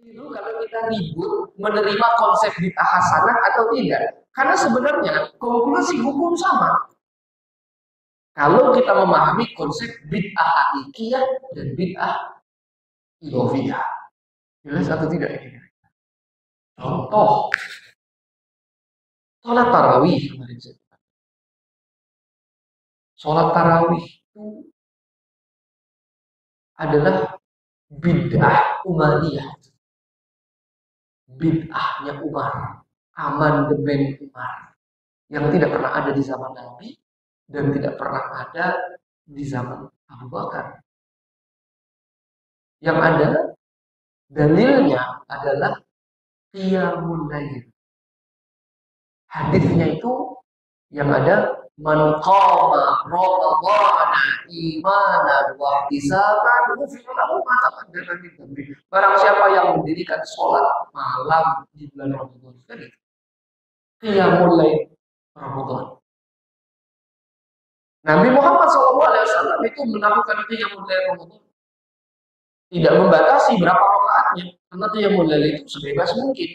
Dulu kalau kita ribut menerima konsep bid'ah hasanah atau tidak. Karena sebenarnya konklusi hukum sama. Kalau kita memahami konsep bid'ah hakikiyah dan bid'ah idhofiyah. Jelas atau tidak ini? Contoh, sholat tarawih kemarin saya. Sholat tarawih itu adalah bid'ah Umayyah. Bid'ahnya Umar, amandemen Umar, yang tidak pernah ada di zaman Nabi dan tidak pernah ada di zaman Abu Bakar. Yang ada dalilnya adalah qiyamul lail. Hadisnya itu yang ada man qama ramadhana imanan wa ihtisaban ghufira lahu ma taqaddama min dhanbi. Barang siapa yang mendirikan sholat malam di bulan Ramadan, kan itu qiyamul lail Ramadan. Nabi Muhammad SAW itu melakukan qiyamul lail Ramadan. Tidak membatasi berapa rakaatnya, karena qiyamul lail itu sebebas mungkin.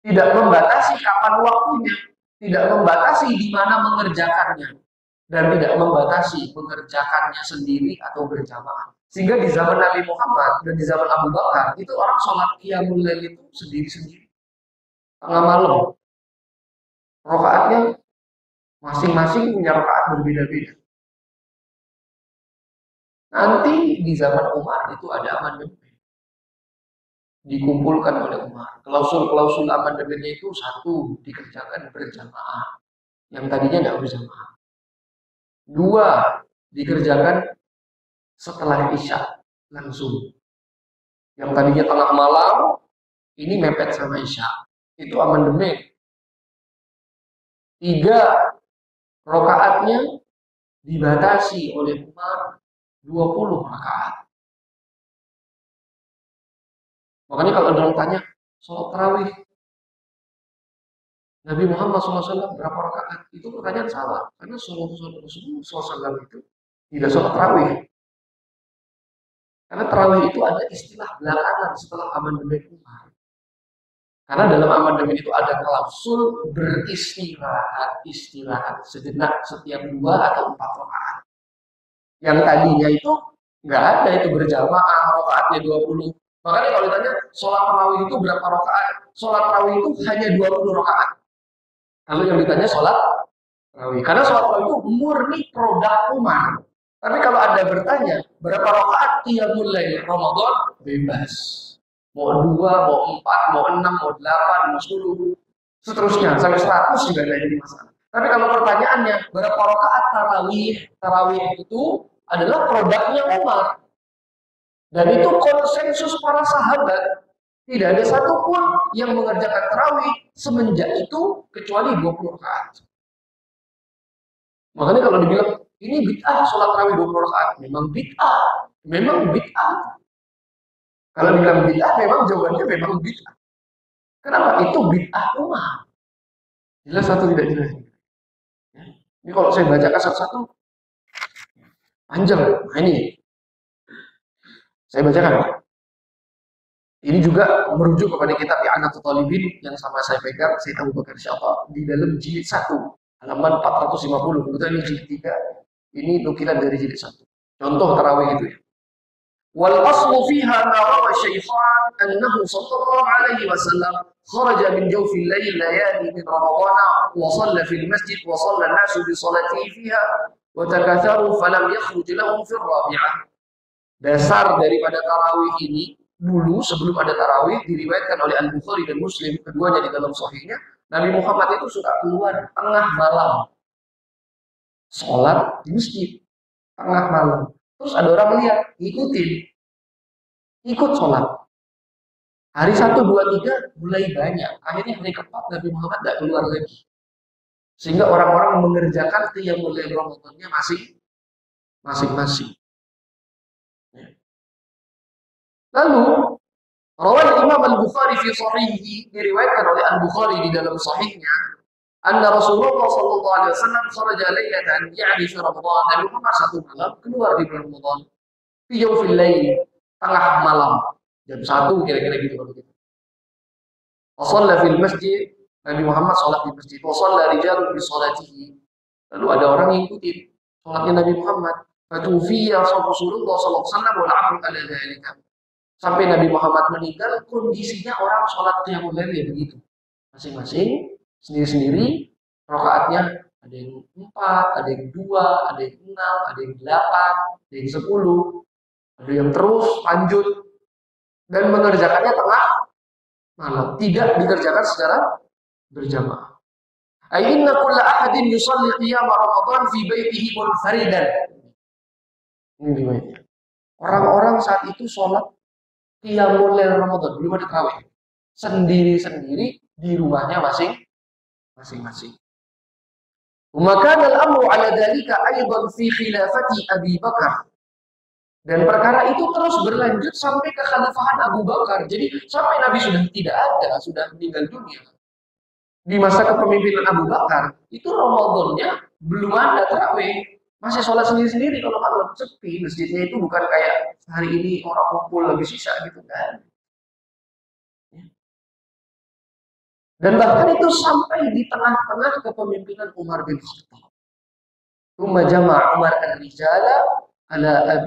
Tidak membatasi kapan waktunya, tidak membatasi di mana mengerjakannya, dan tidak membatasi mengerjakannya sendiri atau berjamaah. Sehingga di zaman Nabi Muhammad dan di zaman Abu Bakar itu orang sholat qiyamul lail itu sendiri-sendiri, tengah malam. Rakaatnya masing-masing punya rakaat berbeda-beda. Nanti di zaman Umar itu ada amandemen, dikumpulkan oleh Umar. Klausul-klausul amandemennya itu satu, dikerjakan berjamaah, yang tadinya nggak berjamaah. Dua, dikerjakan setelah Isya langsung. Yang tadinya tengah malam, ini mepet sama Isya. Itu amandemen. Tiga, rakaatnya dibatasi oleh Umar 20 rakaat. Makanya kalau ada orang tanya, sholat tarawih Nabi Muhammad SAW berapa rakaat? Itu pertanyaan salah. Karena sholat Rasulullah SAW itu tidak sholat tarawih. Karena tarawih itu ada istilah belakangan setelah amandemen Umar. Karena dalam amandemen itu ada klausul istirahat sejenak setiap 2 atau 4 rakaat. Yang tadinya itu nggak ada, itu berjamaah, rakaatnya 20. Makanya kalau ditanya sholat tarawih itu berapa rakaat? Sholat tarawih itu hanya 20 rakaat. Kalau yang ditanya sholat tarawih, karena sholat tarawih itu murni produk Umar. Tapi kalau Anda bertanya berapa rakaat qiyamul lail Ramadan, bebas. Mau 2, mau 4, mau 6, mau 8, mau 10, seterusnya sampai 100 juga tidak jadi masalah. Tapi kalau pertanyaannya berapa rakaat tarawih? Tarawih itu adalah produknya Umar. Dan itu konsensus para sahabat. Tidak ada satupun yang mengerjakan tarawih semenjak itu kecuali 20 rakaat. Makanya kalau dibilang ini bid'ah sholat tarawih 20 rakaat, memang bid'ah. Memang bid'ah. Kalau dibilang bid'ah, memang jawabannya memang bid'ah. Kenapa? Itu bid'ah Umar. Jelas atau tidak jelas? Ini kalau saya bacakan satu-satu panjang. Nah ini saya bacakan. Ini juga merujuk kepada kitab I'anatul Talibin yang sama saya pegang, saya tahu bakal insyaallah di dalam jilid 1 halaman 450. Kebetulan ini jilid 3. Ini nukilan dari jilid 1. Contoh tarawih itu ya. Wal aslu fiha ma rawa syaitan annahu sallallahu alaihi wasallam kharaja min jawfil lail layali min ramadana wa shalla fil masjid wa shalla an-nasu bi salatihi fiha wa takatharu falam yakhruj lahum fi ar-rabi'ah. Dasar daripada tarawih ini dulu sebelum ada tarawih diriwayatkan oleh Al-Bukhari dan Muslim, keduanya di dalam sahihnya, Nabi Muhammad itu suka keluar tengah malam sholat di masjid tengah malam. Terus ada orang melihat, ikut sholat. Hari 1, 2, 3 mulai banyak. Akhirnya hari keempat Nabi Muhammad tidak keluar lagi. Sehingga orang-orang mengerjakan qiyamul lail Ramadannya masing-masing. Lalu rawal Imam Al-Bukhari fi sahihi, diriwayatkan oleh Al-Bukhari di dalam sahihnya, anna Rasulullah sallallahu alaihi wasallam kharaja lailatan ya'ni fi Ramadan. Nabi Muhammad satu malam keluar di bulan Ramadan. Fi jawfil lail, tengah malam. jam 1 kira-kira gitu kalau gitu. Shalla fil masjid, Nabi Muhammad sholat di masjid. Shalla rijalun bi sholatihi. Lalu ada orang yang ikutin sholatnya Nabi Muhammad. Fatufiya Rasulullah sallallahu alaihi wasallam wal amru ala dzalika. Sampai Nabi Muhammad meninggal, kondisinya orang sholat qiyamul lail ya begitu. Masing-masing sendiri-sendiri, rakaatnya ada yang 4, ada yang 2, ada yang 6, ada yang 8, ada yang 10, ada yang terus lanjut dan mengerjakannya tengah malam, tidak dikerjakan secara berjamaah. Inna kulla ahadin yusalli qiyam Ramadan fi baitihi munfaridan. Ini riwayatnya. Orang-orang saat itu sholat qiyamul lail Ramadan, belum ada tarawih. Sendiri-sendiri di rumahnya masing-masing. Maka al-amru ala dzalika aidan fi khilafati Abi Bakar. Dan perkara itu terus berlanjut sampai kekhalifahan Abu Bakar. Jadi sampai Nabi sudah tidak ada, sudah meninggal dunia. Di masa kepemimpinan Abu Bakar, itu Ramadannya belum ada tarawih. Masih sholat sendiri-sendiri kalau malam sepi. Masjidnya itu bukan kayak hari ini orang kumpul lagi sisa gitu kan. Dan bahkan itu sampai di tengah-tengah kepemimpinan Umar bin Khattab. Tsumma jama'a Umar ar-rijala ala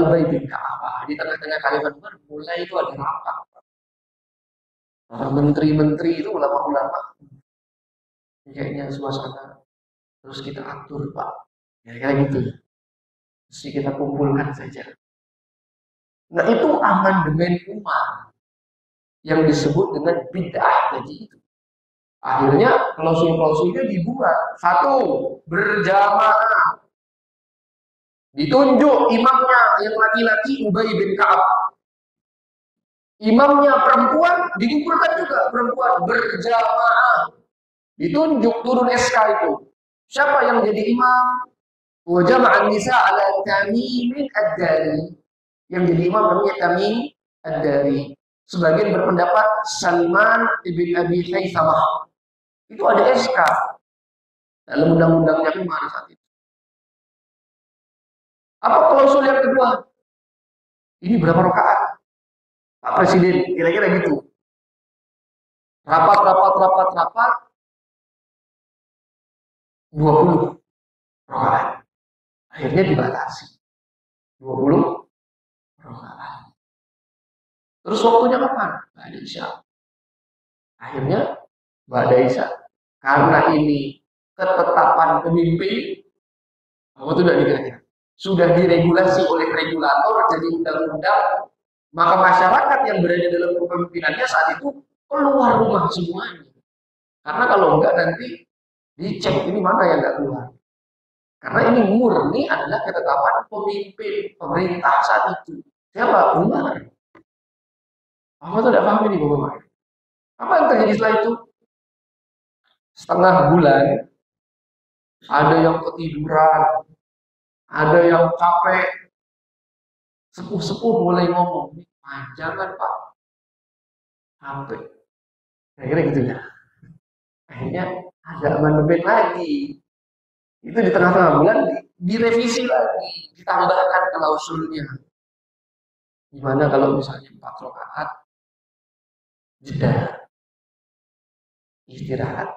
Ubay bin Ka'ab. Di tengah-tengah khalifah Umar mulai itu ada rapat. Para menteri-menteri itu ulama-ulama. Kayaknya suasana terus kita atur, Pak. Ya kayak gitu. Mesti kita kumpulkan saja. Nah, itu amandemen Umar yang disebut dengan bid'ah tadi itu. Akhirnya klausul-klausulnya dibuat. 1, berjamaah. Ditunjuk imamnya yang laki-laki Ubay bin Ka'ab. Imamnya perempuan dikumpulkan juga perempuan berjamaah. Ditunjuk turun SK itu. Siapa yang jadi imam? Wa jama'an nisa ala Tamim ad-Dari. Yang jadi imam namanya Tamim ad-Dari. Sebagian berpendapat Salman ibn Abi Haythamah. Itu ada SK dalam undang-undangnya Umar saat itu. Apa klausul yang kedua? Ini berapa rakaat? Pak Presiden, kira-kira gitu. Rapat. 20 rakaat. Akhirnya dibatasi. 20 rakaat. Terus waktunya kapan? Ba'da Isya. Akhirnya Ba'da Isya. Karena ini ketetapan pemimpin, apa itu tidak dikira-kira? Sudah diregulasi oleh regulator jadi undang-undang, maka masyarakat yang berada dalam kepemimpinannya saat itu keluar rumah semuanya. Karena kalau enggak nanti dicek ini mana yang enggak keluar. Karena ini murni adalah ketetapan pemimpin pemerintah saat itu. Siapa? Umar. Apa tuh tidak paham ini Bapak? Apa yang terjadi setelah itu? Setengah bulan, ada yang ketiduran, ada yang capek, sepuh-sepuh mulai ngomong, jangan Pak, capek. Kira-kira gitu ya. Akhirnya ada amandemen lagi. Itu di tengah-tengah bulan direvisi lagi, ditambahkan klausulnya. Gimana kalau misalnya 4 rakaat jeda, istirahat,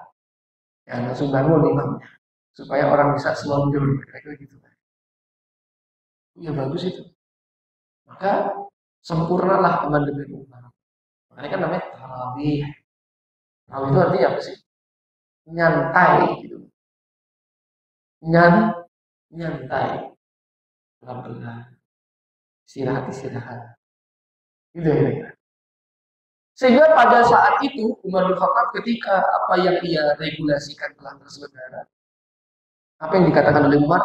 ya langsung bangun imamnya, supaya orang bisa selonjor, kira-kira gitu. Ya bagus itu. Maka sempurnalah amandemen Umar. Makanya kan namanya tarawih. Tarawih itu artinya apa sih? Nyantai gitu. Nyantai. Pelan-pelan. Istirahat. Gitu ya. Sehingga pada saat itu Umar bin Khattab ketika apa yang ia regulasikan telah terselenggara. Apa yang dikatakan oleh Umar?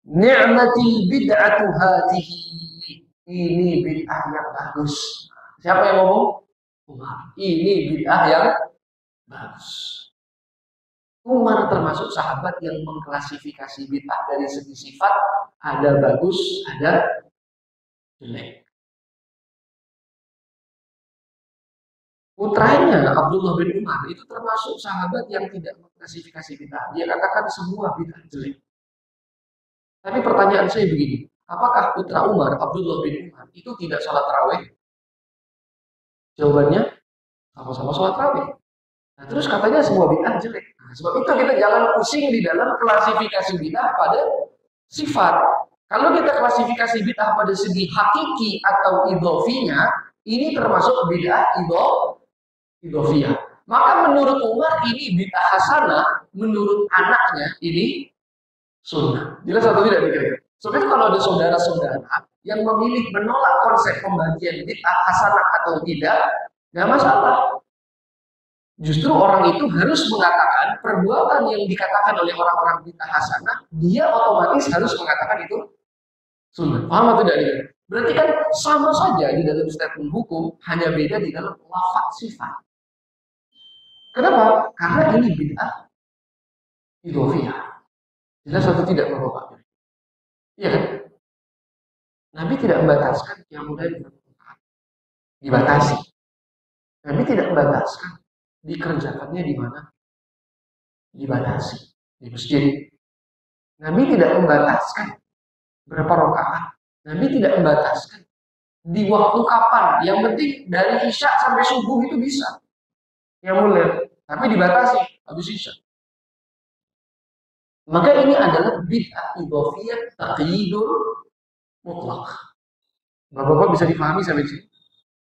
Ni'matil bid'atu hadhihi. Ini bid'ah yang bagus. Siapa yang ngomong? Umar. Ini bid'ah yang bagus. Umar termasuk sahabat yang mengklasifikasi bid'ah dari segi sifat, ada bagus, ada jelek. Putranya Abdullah bin Umar itu termasuk sahabat yang tidak mengklasifikasi bid'ah. Dia katakan semua bid'ah jelek. Tapi pertanyaan saya begini, apakah putra Umar, Abdullah bin Umar, itu tidak sholat tarawih? Jawabannya, sama-sama sholat tarawih. Nah, terus katanya semua bid'ah jelek. Nah, sebab itu kita jangan pusing di dalam klasifikasi bid'ah pada sifat. Kalau kita klasifikasi bid'ah pada segi hakiki atau idhofinya, ini termasuk bid'ah idhofiyah. Maka menurut Umar ini bid'ah hasanah, menurut anaknya ini sunnah. Jelas atau tidak dikira-kira? Sebab itu kalau ada saudara-saudara yang memilih menolak konsep pembagian bid'ah hasanah atau tidak, nggak masalah. Justru orang itu harus mengatakan perbuatan yang dikatakan oleh orang-orang bid'ah hasanah, dia otomatis harus mengatakan itu sunnah. Paham atau tidak? Berarti kan sama saja di dalam statement hukum, hanya beda di dalam lafaz sifat. Kenapa? Karena ini bid'ah idhofiyah. Jelas atau tidak Bapak? Iya kan? Nabi tidak membataskan yang mudah dibatasi. Nabi tidak membataskan dikerjakannya di mana? Dibatasi. Di masjid. Nabi tidak membataskan berapa rakaat. Nabi tidak membataskan di waktu kapan. Yang penting dari Isya sampai subuh itu bisa. Yang mulia. Tapi dibatasi habis Isya. Maka ini adalah bid'ah idhofiyah taqyidul mutlak. Bapak-bapak bisa dipahami sampai sini?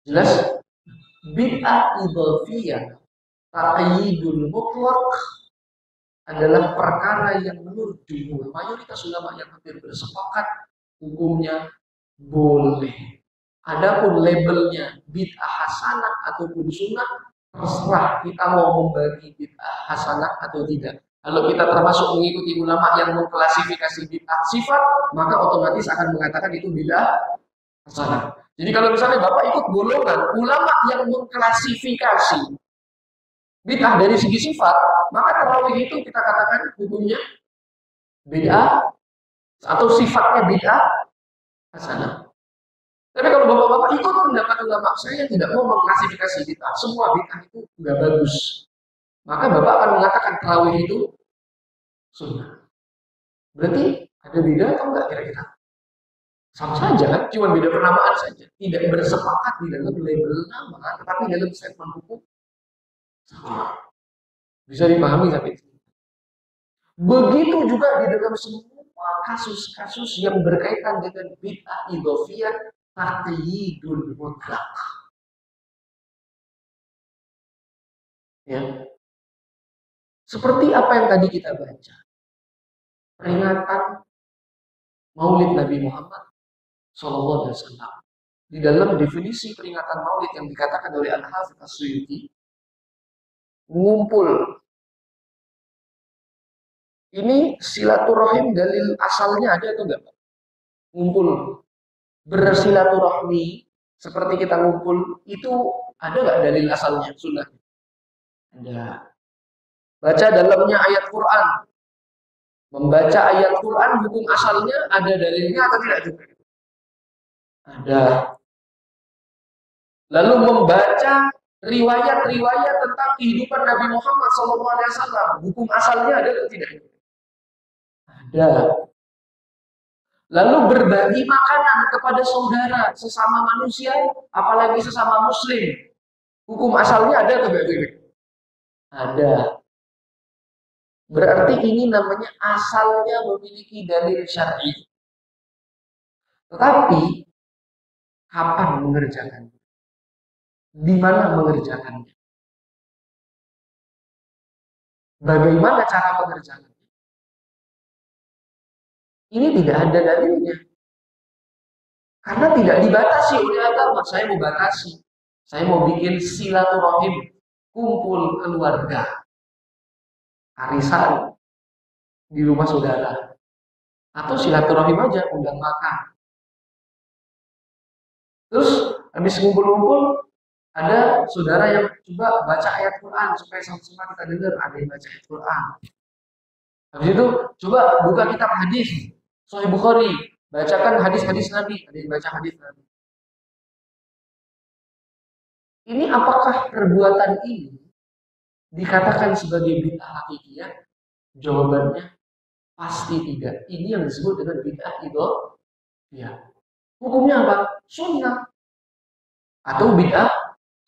Jelas? Bid'ah idhofiyah taqyidul mutlak adalah perkara yang menurut jumhur mayoritas ulama yang hampir bersepakat hukumnya boleh. Adapun labelnya bid'ah hasanah ataupun sunnah, terserah kita mau membagi bid'ah hasanah atau tidak. Kalau kita termasuk mengikuti ulama yang mengklasifikasi bid'ah sifat, maka otomatis akan mengatakan itu bid'ah hasanah. Jadi kalau misalnya Bapak ikut golongan ulama yang mengklasifikasi bid'ah dari segi sifat, maka tarawih itu kita katakan hukumnya bid'ah atau sifatnya bid'ah hasanah. Tapi kalau Bapak-bapak ikut pendapat ulama, saya tidak mau mengklasifikasi bid'ah, semua bid'ah itu nggak bagus. Maka Bapak akan mengatakan tarawih itu sunnah. Berarti ada beda atau enggak kira-kira? Sama saja kan, cuma beda penamaan saja. Tidak bersepakat di dalam label nama, tetapi dalam statement hukum sama. Bisa dipahami sampai itu. Begitu juga di dalam semua kasus-kasus yang berkaitan dengan bid'ah idhofiyah taqyidul mutlaq. Ya. Seperti apa yang tadi kita baca. Peringatan Maulid Nabi Muhammad SAW. Di dalam definisi peringatan Maulid yang dikatakan oleh Al-Hafidz As-Suyuti, ngumpul. Ini silaturahim dalil asalnya ada atau enggak? Ngumpul. Bersilaturahmi seperti kita ngumpul itu ada enggak dalil asalnya? Sunnah. Ada. Baca dalamnya ayat Quran. Membaca ayat Quran hukum asalnya ada dalilnya atau tidak juga? Ada. Lalu membaca riwayat-riwayat tentang kehidupan Nabi Muhammad SAW, hukum asalnya ada atau tidak? Ada. Lalu berbagi makanan kepada saudara sesama manusia, apalagi sesama muslim, hukum asalnya ada atau tidak? Ada. Berarti ini namanya asalnya memiliki dalil syar'i. Tetapi kapan mengerjakannya? Di mana mengerjakannya? Bagaimana cara mengerjakannya? Ini tidak ada dalilnya. Karena tidak dibatasi oleh agama. Saya mau batasi. Saya mau bikin silaturahim, kumpul keluarga. Arisan di rumah saudara. Atau silaturahim aja, undang makan. Terus habis ngumpul-ngumpul, ada saudara yang coba baca ayat Quran supaya sama-sama kita dengar ada yang baca ayat Quran. Habis itu coba buka kitab hadis Sahih Bukhari, bacakan hadis-hadis Nabi, ada yang baca hadis Nabi. Ini apakah perbuatan ini dikatakan sebagai bid'ah hakikiyah? Jawabannya pasti tidak. Ini yang disebut dengan bid'ah Ya. Hukumnya apa? Sunnah atau bid'ah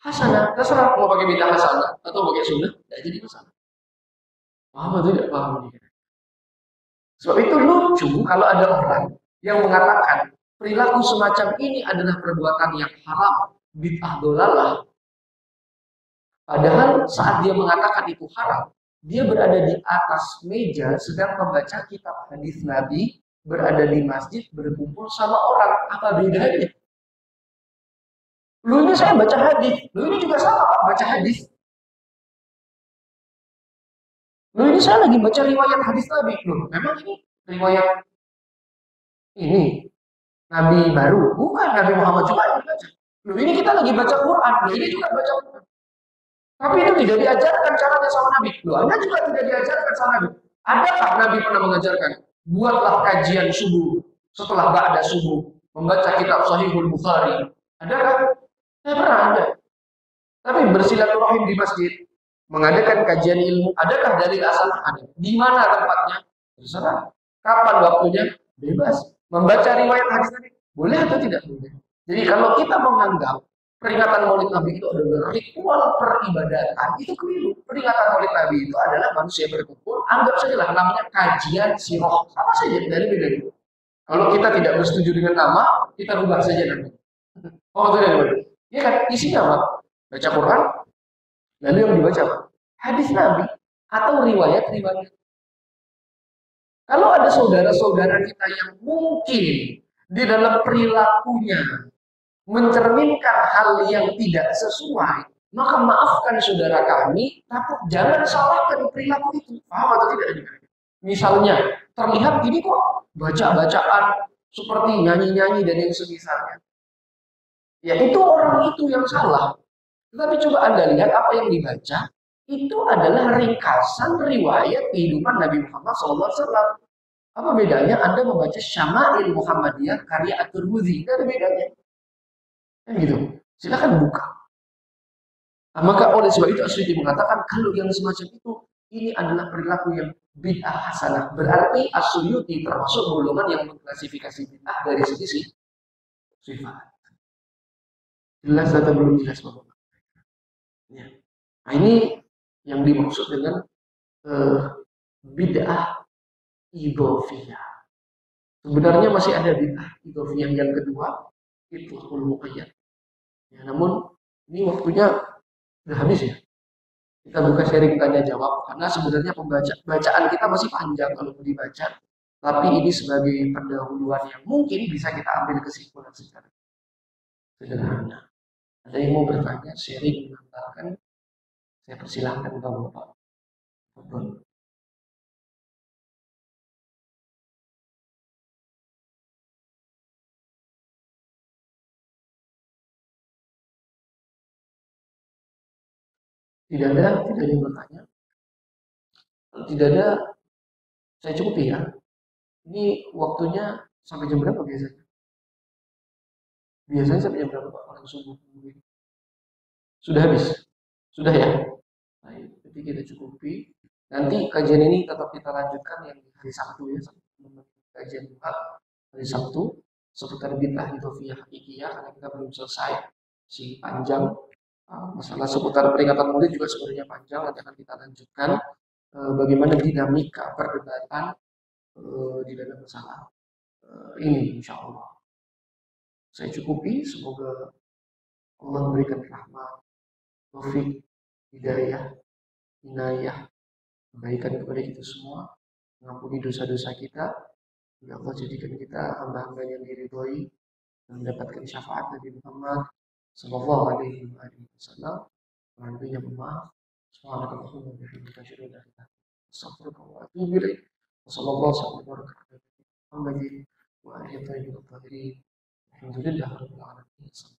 hasanah. Terserah mau pakai bid'ah hasanah atau pakai sunnah, tidak jadi masalah. Paham atau tidak paham ini? Sebab itu lucu kalau ada orang yang mengatakan perilaku semacam ini adalah perbuatan yang haram, bid'ah dolalah. Padahal saat dia mengatakan itu haram, dia berada di atas meja sedang membaca kitab hadis Nabi, berada di masjid berkumpul sama orang. Apa bedanya? Lu ini saya baca hadis, lu ini juga sama Pak baca hadis. Lu ini saya lagi baca riwayat hadis Nabi. Loh, memang ini riwayat ini Nabi baru, bukan Nabi Muhammad juga yang dibaca. Loh, ini kita lagi baca Quran, loh ini juga baca Quran. Tapi itu tidak diajarkan caranya sama Nabi. Loh, Anda juga tidak diajarkan sama Nabi. Adakah Nabi pernah mengajarkan? Buatlah kajian subuh setelah ba'da subuh, membaca kitab Sahihul Bukhari. Adakah? Tidak pernah ada. Tapi bersilaturahim di masjid, mengadakan kajian ilmu, adakah dalil asal? Ada. Di mana tempatnya? Terserah. Kapan waktunya? Bebas. Membaca riwayat hadis tadi, boleh atau tidak boleh? Jadi kalau kita menganggap peringatan Maulid Nabi itu adalah ritual peribadatan, itu keliru. Peringatan Maulid Nabi itu adalah manusia berkumpul, anggap saja lah namanya kajian sirah. Sama saja dari beda itu. Kalau kita tidak bersetuju dengan nama, kita rubah saja namanya. Oh, itu dari mana? Ya kan, isinya apa? Baca Quran, lalu yang dibaca apa? Hadis Nabi atau riwayat-riwayat. Kalau ada saudara-saudara kita yang mungkin di dalam perilakunya mencerminkan hal yang tidak sesuai, maka maafkan saudara kami, tapi jangan salahkan perilaku itu. Paham atau tidak? Misalnya, terlihat ini kok baca-bacaan seperti nyanyi-nyanyi dan yang semisalnya. Ya itu orang itu yang salah. Tetapi coba Anda lihat apa yang dibaca, itu adalah ringkasan riwayat kehidupan Nabi Muhammad SAW. Apa bedanya Anda membaca Syama'il Muhammadiyah karya At-Tirmidzi? Tidak ada bedanya. Kan gitu. Silakan buka. Nah, maka oleh sebab itu Asy'ari mengatakan kalau yang semacam itu ini adalah perilaku yang bid'ah hasanah. Berarti Asy'ari termasuk golongan yang mengklasifikasi bid'ah dari sisi sifat. Jelas atau belum jelas Bapak? Ya. Nah, ini yang dimaksud dengan bid'ah idhofiyah. Sebenarnya masih ada bid'ah idhofiyah yang kedua, itu muqayyad. Ya, namun ini waktunya udah habis ya. Kita buka sharing tanya jawab karena sebenarnya bacaan kita masih panjang kalau mau dibaca. Tapi ini sebagai pendahuluan yang mungkin bisa kita ambil kesimpulan secara sederhana. Ada yang mau bertanya, sharing, menambahkan, saya persilahkan Bapak. Tidak ada yang bertanya. Kalau tidak ada, saya cukupi ya. Ini waktunya sampai jam berapa biasanya? Biasanya sampai jam berapa Pak? Orang subuh. Sudah habis? Sudah ya? Baik, jadi kita cukupi. Nanti kajian ini tetap kita lanjutkan yang hari Sabtu ya. Kajian juga hari Sabtu seputar bid'ah idhofiyah hakikiyah karena kita belum selesai si panjang. Masalah seputar peringatan Maulid juga sebenarnya panjang, nanti akan kita lanjutkan bagaimana dinamika perdebatan di dalam masalah ini insya Allah. Saya cukupi, semoga Allah memberikan rahmat, taufik, hidayah, inayah, kebaikan kepada kita semua, mengampuni dosa-dosa kita. Ya Allah jadikan kita hamba-hamba yang diridhoi dan mendapatkan syafaat Nabi Muhammad sallallahu alaihi wasallam. Alhamdulillah pemaaf. Subhanakallahumma wa bihamdika asyhadu an la ilaha illa anta astaghfiruka wa atubu ilaik. Wassallallahu alaihi wa alihi wa sahbihi. Alhamdulillah rabbil alamin.